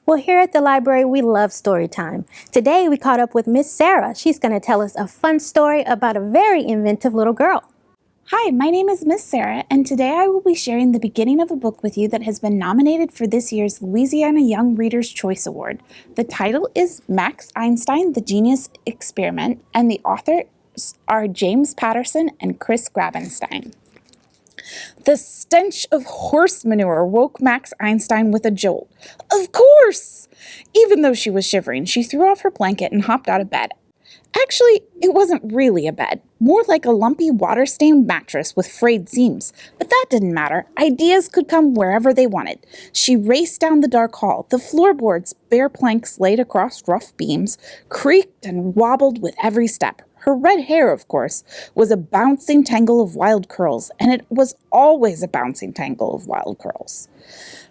Well, here at the library, we love story time. Today, we caught up with Miss Sarah. She's going to tell us a fun story about a very inventive little girl. Hi, my name is Miss Sarah, and today I will be sharing the beginning of a book with you that has been nominated for this year's Louisiana Young Reader's Choice Award. The title is Max Einstein, The Genius Experiment, and the authors are James Patterson and Chris Grabenstein. The stench of horse manure woke Max Einstein with a jolt. Of course! Even though she was shivering, she threw off her blanket and hopped out of bed. Actually, it wasn't really a bed, more like a lumpy water-stained mattress with frayed seams. But that didn't matter. Ideas could come wherever they wanted. She raced down the dark hall. The floorboards, bare planks laid across rough beams, creaked and wobbled with every step. Her red hair, of course, was a bouncing tangle of wild curls, and it was always a bouncing tangle of wild curls.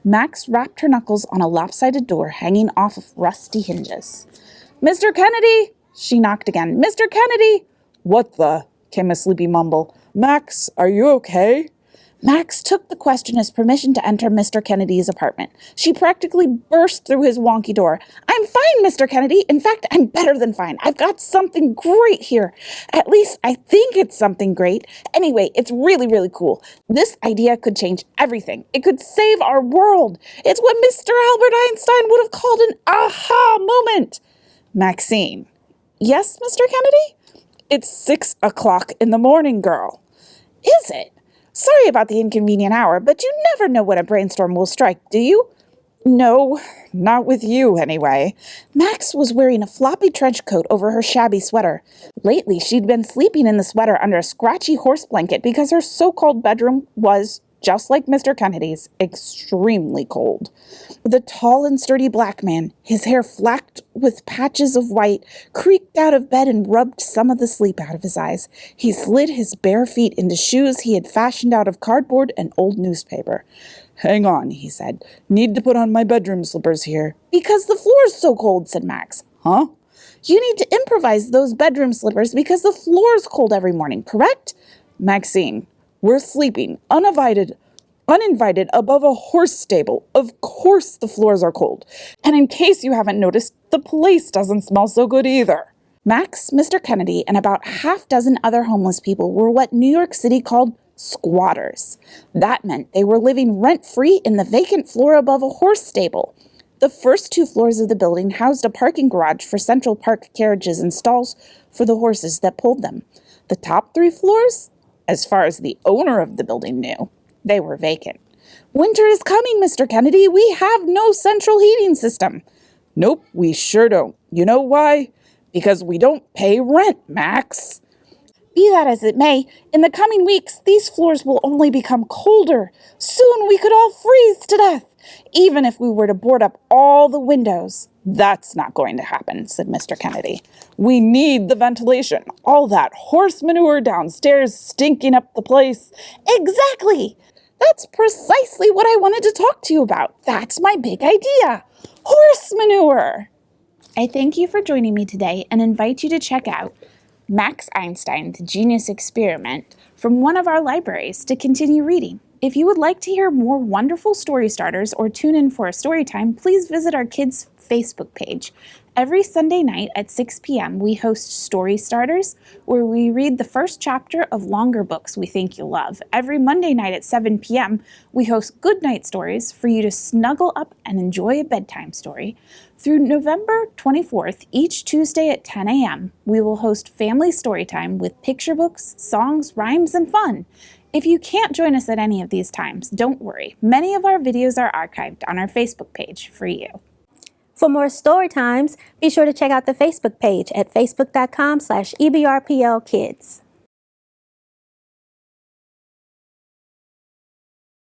Max rapped her knuckles on a lopsided door hanging off of rusty hinges. "Mr. Kennedy!" She knocked again. "Mr. Kennedy!" "What the?" came a sleepy mumble. "Max, are you okay?" Max took the question as permission to enter Mr. Kennedy's apartment. She practically burst through his wonky door. "I'm fine, Mr. Kennedy. In fact, I'm better than fine. I've got something great here. At least I think it's something great. Anyway, it's really, really cool. This idea could change everything. It could save our world. It's what Mr. Albert Einstein would have called an aha moment." "Maxine." "Yes, Mr. Kennedy?" "It's 6 o'clock in the morning, girl." "Is it? Sorry about the inconvenient hour, but you never know when a brainstorm will strike, do you?" "No, not with you, anyway." Max was wearing a floppy trench coat over her shabby sweater. Lately, she'd been sleeping in the sweater under a scratchy horse blanket because her so-called bedroom was, just like Mr. Kennedy's, extremely cold. The tall and sturdy black man, his hair flacked with patches of white, creaked out of bed and rubbed some of the sleep out of his eyes. He slid his bare feet into shoes he had fashioned out of cardboard and old newspaper. "Hang on," he said. "Need to put on my bedroom slippers here." "Because the floor's so cold," said Max. "Huh?" "You need to improvise those bedroom slippers because the floor's cold every morning, correct?" "Maxine, we're sleeping uninvited above a horse stable. Of course the floors are cold. And in case you haven't noticed, the place doesn't smell so good either." Max, Mr. Kennedy, and about half dozen other homeless people were what New York City called squatters. That meant they were living rent-free in the vacant floor above a horse stable. The first 2 floors of the building housed a parking garage for Central Park carriages and stalls for the horses that pulled them. The top 3 floors, as far as the owner of the building knew, they were vacant. "Winter is coming, Mr. Kennedy. We have no central heating system." "Nope, we sure don't. You know why? Because we don't pay rent, Max." "Be that as it may, in the coming weeks, these floors will only become colder. Soon we could all freeze to death, even if we were to board up all the windows." "That's not going to happen," said Mr. Kennedy. "We need the ventilation. All that horse manure downstairs stinking up the place." "Exactly! That's precisely what I wanted to talk to you about. That's my big idea. Horse manure!" I thank you for joining me today and invite you to check out Max Einstein, The Genius Experiment from one of our libraries to continue reading. If you would like to hear more wonderful story starters or tune in for a story time, please visit our kids' Facebook page. Every Sunday night at 6 p.m., we host Story Starters, where we read the first chapter of longer books we think you'll love. Every Monday night at 7 p.m., we host Good Night Stories for you to snuggle up and enjoy a bedtime story. Through November 24th, each Tuesday at 10 a.m., we will host Family Storytime with picture books, songs, rhymes, and fun. If you can't join us at any of these times, don't worry. Many of our videos are archived on our Facebook page for you. For more story times, be sure to check out the Facebook page at facebook.com/EBRPLKids.